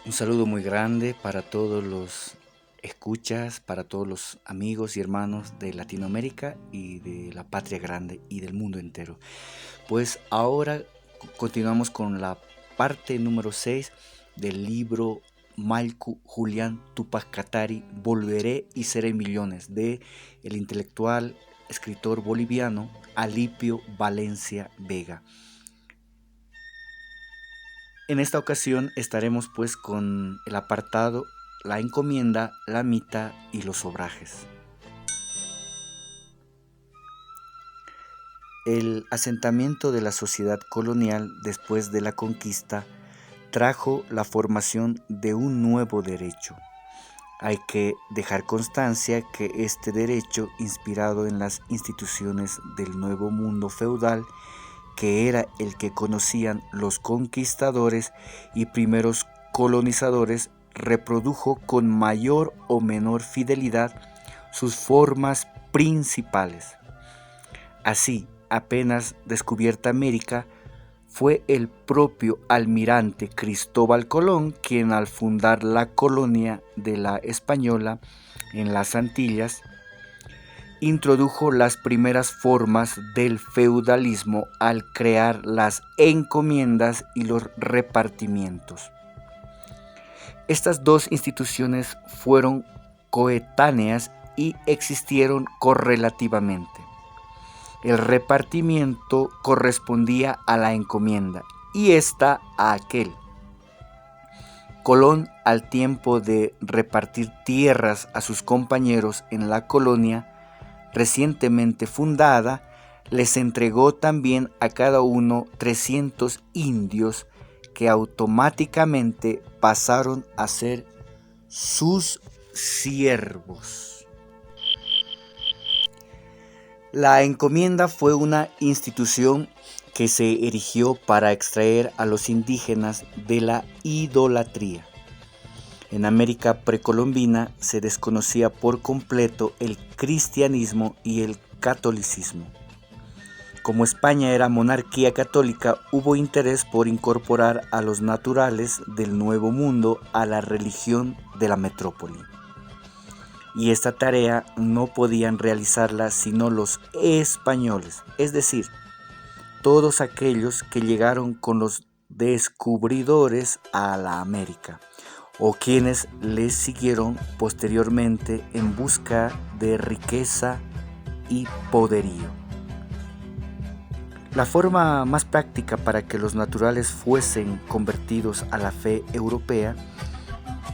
Un saludo muy grande para todos los escuchas, para todos los amigos y hermanos de Latinoamérica y de la patria grande y del mundo entero. Pues ahora continuamos con la parte número 6 del libro Malcu Julián Tupac Katari, Volveré y seré millones, de el intelectual escritor boliviano Alipio Valencia Vega. En esta ocasión estaremos pues con el apartado La encomienda, la mita y los obrajes. El asentamiento de la sociedad colonial después de la conquista trajo la formación de un nuevo derecho. Hay que dejar constancia que este derecho, inspirado en las instituciones del nuevo mundo feudal, que era el que conocían los conquistadores y primeros colonizadores, reprodujo con mayor o menor fidelidad sus formas principales. Así, apenas descubierta América, fue el propio almirante Cristóbal Colón quien, al fundar la colonia de la Española en las Antillas, introdujo las primeras formas del feudalismo al crear las encomiendas y los repartimientos. Estas dos instituciones fueron coetáneas y existieron correlativamente. El repartimiento correspondía a la encomienda y ésta a aquel. Colón, al tiempo de repartir tierras a sus compañeros en la colonia recientemente fundada, les entregó también a cada uno 300 indios que automáticamente pasaron a ser sus siervos. La encomienda fue una institución que se erigió para extraer a los indígenas de la idolatría. En América precolombina se desconocía por completo el cristianismo y el catolicismo. Como España era monarquía católica, hubo interés por incorporar a los naturales del Nuevo Mundo a la religión de la metrópoli. Y esta tarea no podían realizarla sino los españoles, es decir, todos aquellos que llegaron con los descubridores a la América, o quienes les siguieron posteriormente en busca de riqueza y poderío. La forma más práctica para que los naturales fuesen convertidos a la fe europea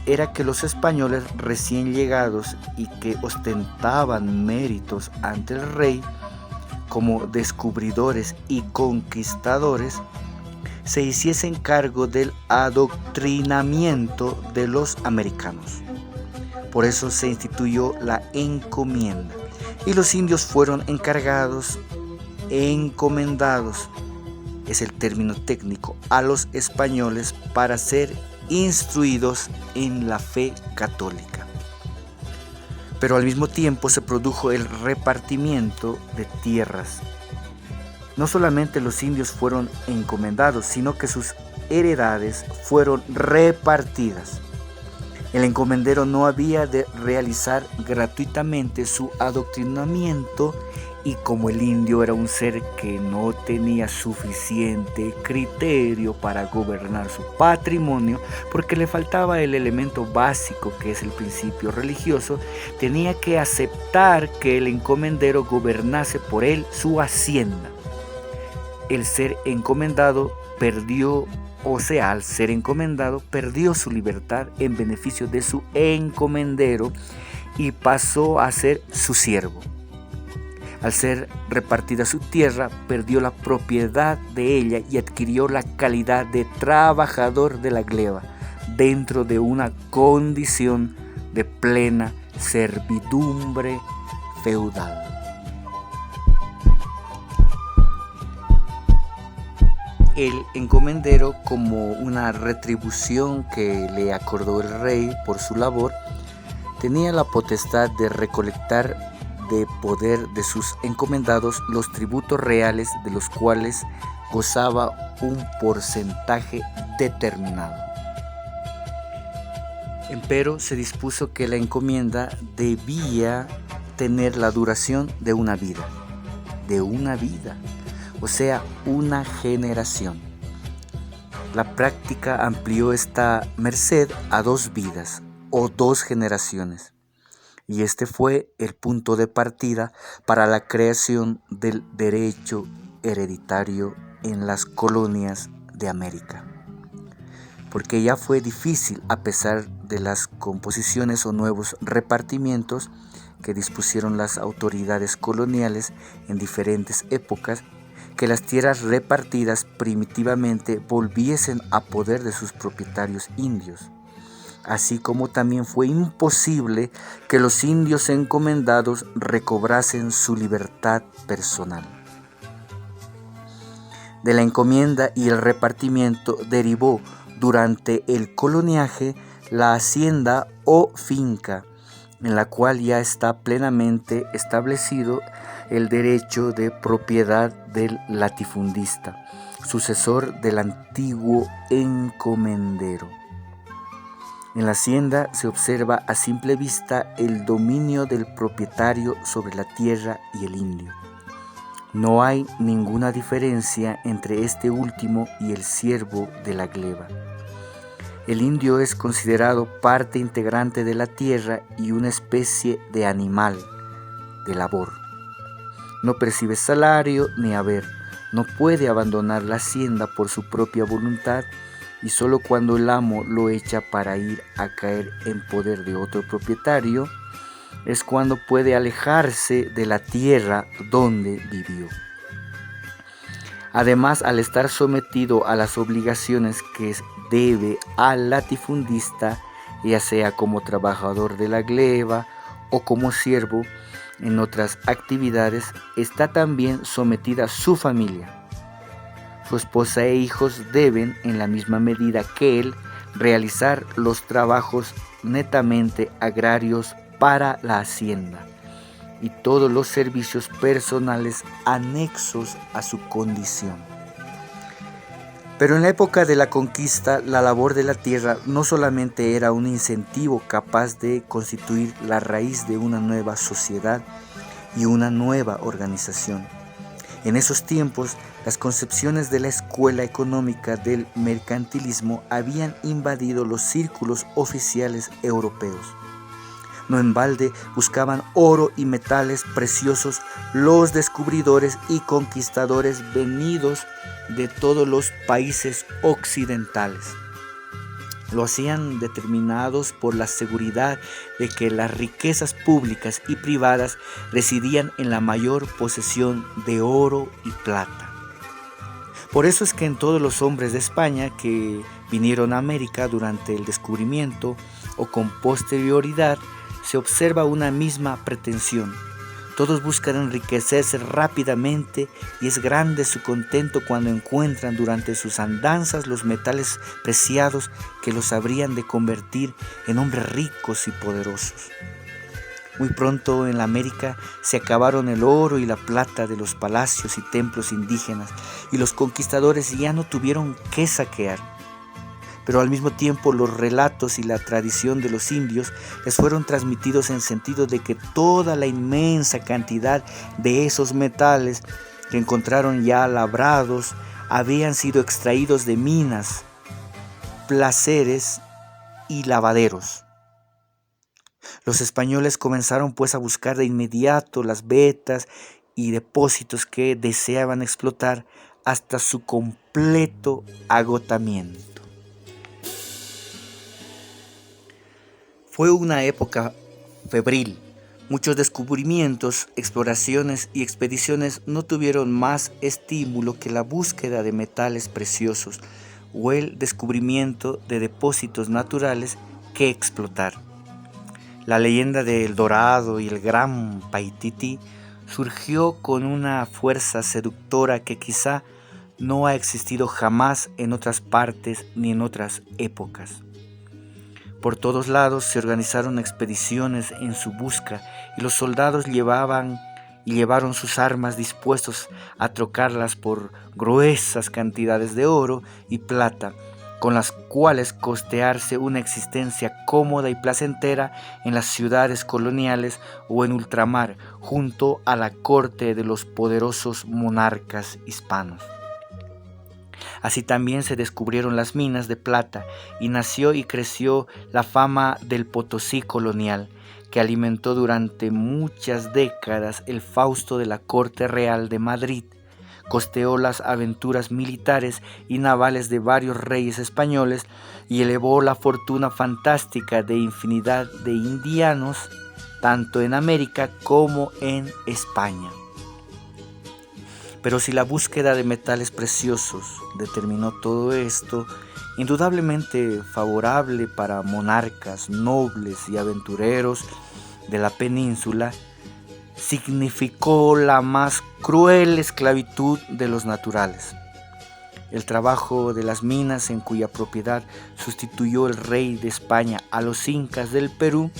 era que los españoles recién llegados y que ostentaban méritos ante el rey como descubridores y conquistadores se hiciesen cargo del adoctrinamiento de los americanos. Por eso se instituyó la encomienda y los indios fueron encomendados, es el término técnico, a los españoles para ser instruidos en la fe católica. Pero al mismo tiempo se produjo el repartimiento de tierras. No solamente los indios fueron encomendados, sino que sus heredades fueron repartidas. El encomendero no había de realizar gratuitamente su adoctrinamiento, y como el indio era un ser que no tenía suficiente criterio para gobernar su patrimonio, porque le faltaba el elemento básico que es el principio religioso, tenía que aceptar que el encomendero gobernase por él su hacienda. El ser encomendado al ser encomendado, perdió su libertad en beneficio de su encomendero y pasó a ser su siervo. Al ser repartida su tierra, perdió la propiedad de ella y adquirió la calidad de trabajador de la gleba, dentro de una condición de plena servidumbre feudal. El encomendero, como una retribución que le acordó el rey por su labor, tenía la potestad de recolectar de poder de sus encomendados los tributos reales, de los cuales gozaba un porcentaje determinado. Empero se dispuso que la encomienda debía tener la duración de una vida, o sea, una generación. La práctica amplió esta merced a 2 vidas o 2 generaciones, y este fue el punto de partida para la creación del derecho hereditario en las colonias de América. Porque ya fue difícil, a pesar de las composiciones o nuevos repartimientos que dispusieron las autoridades coloniales en diferentes épocas, que las tierras repartidas primitivamente volviesen a poder de sus propietarios indios, así como también fue imposible que los indios encomendados recobrasen su libertad personal. De la encomienda y el repartimiento derivó durante el coloniaje la hacienda o finca, en la cual ya está plenamente establecido el derecho de propiedad del latifundista, sucesor del antiguo encomendero. En la hacienda se observa a simple vista el dominio del propietario sobre la tierra y el indio. No hay ninguna diferencia entre este último y el siervo de la gleba. El indio es considerado parte integrante de la tierra y una especie de animal de labor. No percibe salario ni haber, no puede abandonar la hacienda por su propia voluntad, y solo cuando el amo lo echa para ir a caer en poder de otro propietario, es cuando puede alejarse de la tierra donde vivió. Además, al estar sometido a las obligaciones que debe al latifundista, ya sea como trabajador de la gleba o como siervo en otras actividades, está también sometida su familia. Su esposa e hijos deben, en la misma medida que él, realizar los trabajos netamente agrarios para la hacienda y todos los servicios personales anexos a su condición. Pero en la época de la conquista, la labor de la tierra no solamente era un incentivo capaz de constituir la raíz de una nueva sociedad y una nueva organización. En esos tiempos, las concepciones de la escuela económica del mercantilismo habían invadido los círculos oficiales europeos. No en balde buscaban oro y metales preciosos los descubridores y conquistadores venidos de todos los países occidentales. Lo hacían determinados por la seguridad de que las riquezas públicas y privadas residían en la mayor posesión de oro y plata. Por eso es que en todos los hombres de España que vinieron a América durante el descubrimiento o con posterioridad, se observa una misma pretensión. Todos buscan enriquecerse rápidamente y es grande su contento cuando encuentran durante sus andanzas los metales preciados que los habrían de convertir en hombres ricos y poderosos. Muy pronto en la América se acabaron el oro y la plata de los palacios y templos indígenas y los conquistadores ya no tuvieron qué saquear. Pero al mismo tiempo los relatos y la tradición de los indios les fueron transmitidos en sentido de que toda la inmensa cantidad de esos metales que encontraron ya labrados habían sido extraídos de minas, placeres y lavaderos. Los españoles comenzaron pues a buscar de inmediato las vetas y depósitos que deseaban explotar hasta su completo agotamiento. Fue una época febril. Muchos descubrimientos, exploraciones y expediciones no tuvieron más estímulo que la búsqueda de metales preciosos o el descubrimiento de depósitos naturales que explotar. La leyenda de El Dorado y el Gran Paititi surgió con una fuerza seductora que quizá no ha existido jamás en otras partes ni en otras épocas. Por todos lados se organizaron expediciones en su busca y los soldados llevaron sus armas dispuestos a trocarlas por gruesas cantidades de oro y plata, con las cuales costearse una existencia cómoda y placentera en las ciudades coloniales o en ultramar, junto a la corte de los poderosos monarcas hispanos. Así también se descubrieron las minas de plata y nació y creció la fama del Potosí colonial, que alimentó durante muchas décadas el Fausto de la Corte Real de Madrid, costeó las aventuras militares y navales de varios reyes españoles y elevó la fortuna fantástica de infinidad de indianos, tanto en América como en España. Pero si la búsqueda de metales preciosos determinó todo esto, indudablemente favorable para monarcas, nobles y aventureros de la península, significó la más cruel esclavitud de los naturales. El trabajo de las minas, en cuya propiedad sustituyó el rey de España a los incas del Perú,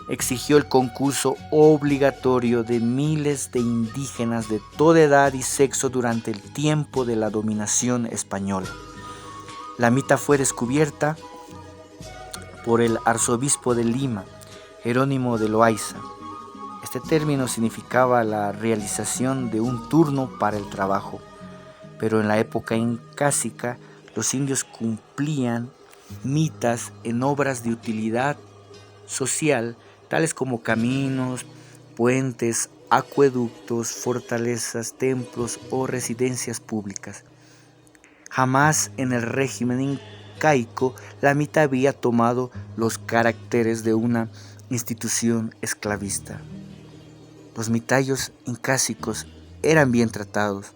exigió el concurso obligatorio de miles de indígenas de toda edad y sexo durante el tiempo de la dominación española. La mita fue descubierta por el arzobispo de Lima, Jerónimo de Loaiza. Este término significaba la realización de un turno para el trabajo, pero en la época incásica los indios cumplían mitas en obras de utilidad social, tales como caminos, puentes, acueductos, fortalezas, templos o residencias públicas. Jamás en el régimen incaico la mita había tomado los caracteres de una institución esclavista. Los mitayos incásicos eran bien tratados,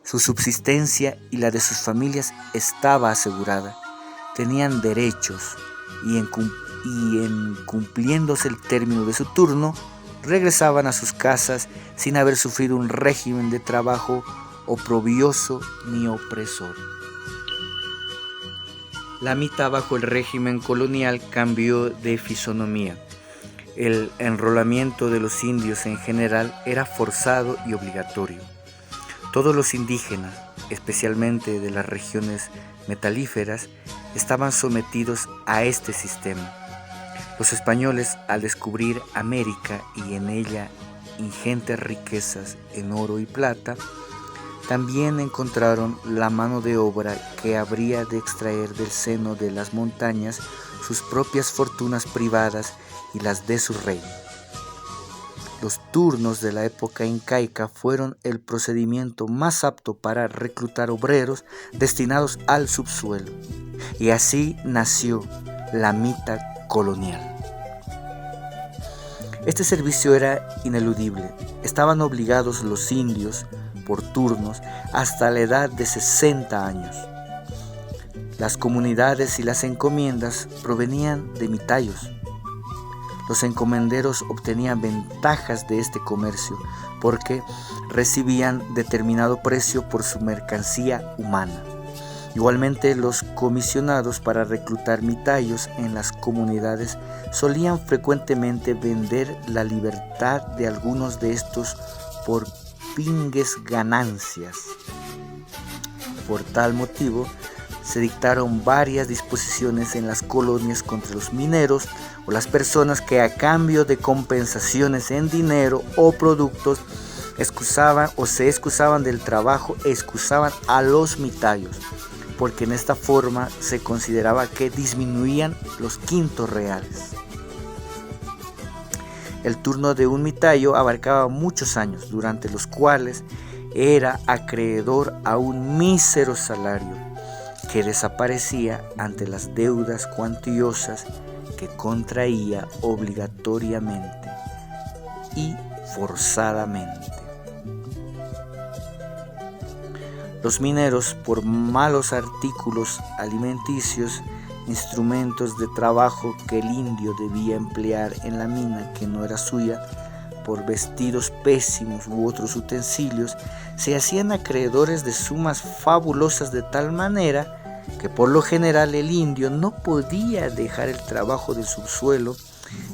su subsistencia y la de sus familias estaba asegurada, tenían derechos y en cumpliéndose el término de su turno, regresaban a sus casas sin haber sufrido un régimen de trabajo oprobioso ni opresor. La mita bajo el régimen colonial cambió de fisonomía. El enrolamiento de los indios en general era forzado y obligatorio. Todos los indígenas, especialmente de las regiones metalíferas, estaban sometidos a este sistema. Los españoles, al descubrir América y en ella ingentes riquezas en oro y plata, también encontraron la mano de obra que habría de extraer del seno de las montañas sus propias fortunas privadas y las de su reino. Los turnos de la época incaica fueron el procedimiento más apto para reclutar obreros destinados al subsuelo, y así nació la mita colonial. Este servicio era ineludible. Estaban obligados los indios por turnos hasta la edad de 60 años. Las comunidades y las encomiendas provenían de mitayos. Los encomenderos obtenían ventajas de este comercio porque recibían determinado precio por su mercancía humana. Igualmente, los comisionados para reclutar mitayos en las comunidades solían frecuentemente vender la libertad de algunos de estos por pingues ganancias. Por tal motivo, se dictaron varias disposiciones en las colonias contra los mineros o las personas que a cambio de compensaciones en dinero o productos se excusaban del trabajo, excusaban a los mitayos, porque en esta forma se consideraba que disminuían los quintos reales. El turno de un mitayo abarcaba muchos años, durante los cuales era acreedor a un mísero salario, que desaparecía ante las deudas cuantiosas que contraía obligatoriamente y forzadamente. Los mineros, por malos artículos alimenticios, instrumentos de trabajo que el indio debía emplear en la mina que no era suya, por vestidos pésimos u otros utensilios, se hacían acreedores de sumas fabulosas, de tal manera que por lo general el indio no podía dejar el trabajo del subsuelo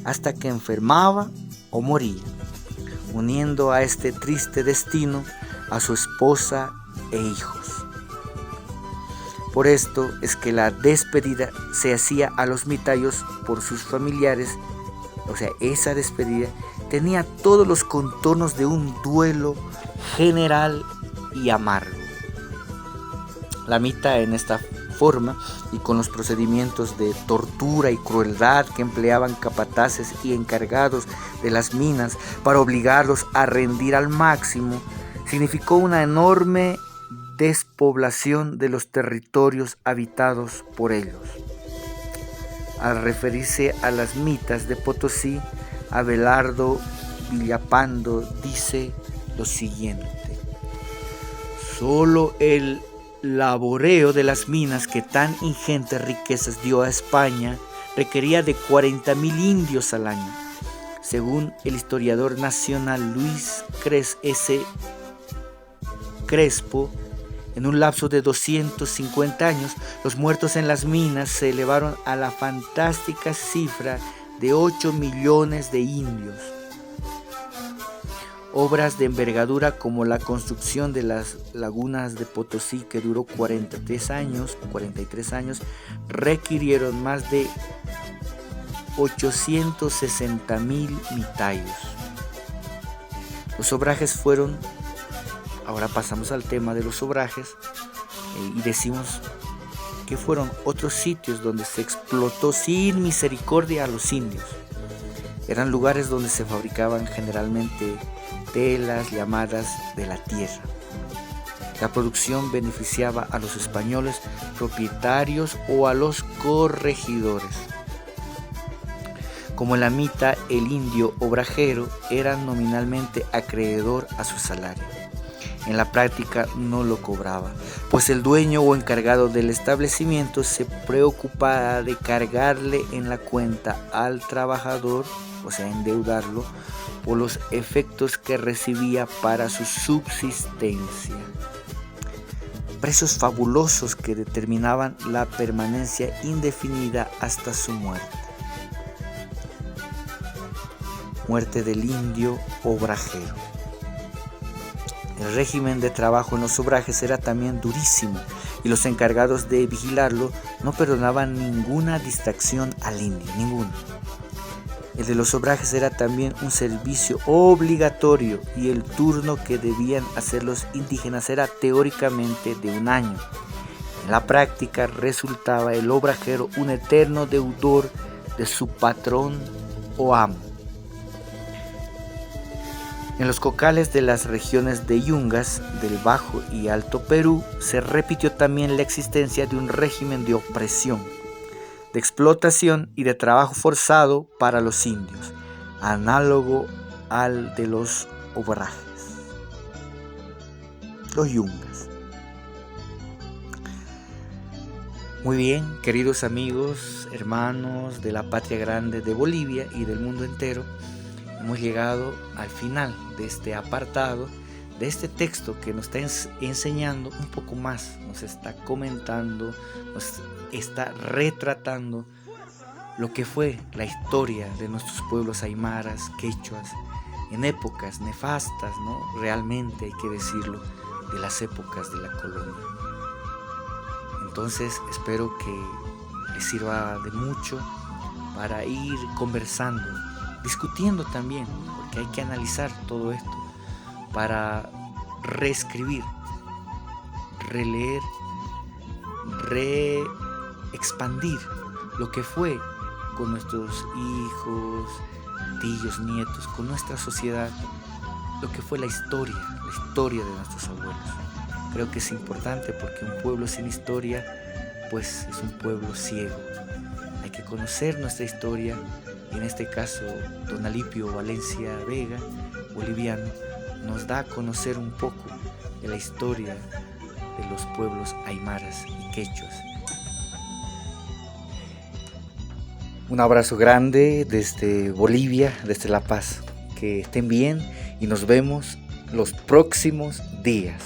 hasta que enfermaba o moría, uniendo a este triste destino a su esposa e hijos. Por esto es que la despedida se hacía a los mitayos por sus familiares, o sea, esa despedida tenía todos los contornos de un duelo general y amargo. La mita en esta forma y con los procedimientos de tortura y crueldad que empleaban capataces y encargados de las minas para obligarlos a rendir al máximo, significó una enorme despoblación de los territorios habitados por ellos. Al referirse a las mitas de Potosí, Abelardo Villapando dice lo siguiente: solo el laboreo de las minas que tan ingentes riquezas dio a España requería de 40,000 indios al año. Según el historiador nacional Luis Crespo, en un lapso de 250 años, los muertos en las minas se elevaron a la fantástica cifra de 8 millones de indios. Obras de envergadura como la construcción de las lagunas de Potosí, que duró 43 años, requirieron más de 860,000 mitayos. Los obrajes fueron, ahora pasamos al tema de los obrajes, y decimos que fueron otros sitios donde se explotó sin misericordia a los indios. Eran lugares donde se fabricaban generalmente telas llamadas de la tierra. La producción beneficiaba a los españoles propietarios o a los corregidores. Como en la mita, el indio obrajero era nominalmente acreedor a su salario. En la práctica no lo cobraba, pues el dueño o encargado del establecimiento se preocupaba de cargarle en la cuenta al trabajador, o sea, endeudarlo, por los efectos que recibía para su subsistencia. Precios fabulosos que determinaban la permanencia indefinida hasta su muerte. Muerte del indio obrajero. El régimen de trabajo en los obrajes era también durísimo y los encargados de vigilarlo no perdonaban ninguna distracción al indio, ninguna. El de los obrajes era también un servicio obligatorio y el turno que debían hacer los indígenas era teóricamente de 1 año. En la práctica resultaba el obrajero un eterno deudor de su patrón o amo. En los cocales de las regiones de Yungas, del Bajo y Alto Perú, se repitió también la existencia de un régimen de opresión, de explotación y de trabajo forzado para los indios, análogo al de los obrajes, los yungas. Muy bien, queridos amigos, hermanos de la patria grande de Bolivia y del mundo entero, hemos llegado al final de este apartado, de este texto que nos está enseñando un poco más, nos está comentando, nos está retratando lo que fue la historia de nuestros pueblos aymaras, quechuas, en épocas nefastas, ¿no? Realmente hay que decirlo, de las épocas de la colonia. Entonces espero que les sirva de mucho para ir conversando, discutiendo también, porque hay que analizar todo esto para reescribir, releer, expandir lo que fue con nuestros hijos, tíos, nietos, con nuestra sociedad, lo que fue la historia de nuestros abuelos. Creo que es importante porque un pueblo sin historia, pues es un pueblo ciego. Hay que conocer nuestra historia, y en este caso don Alipio Valencia Vega, boliviano, nos da a conocer un poco de la historia de los pueblos aymaras y quechuas. Un abrazo grande desde Bolivia, desde La Paz. Que estén bien y nos vemos los próximos días.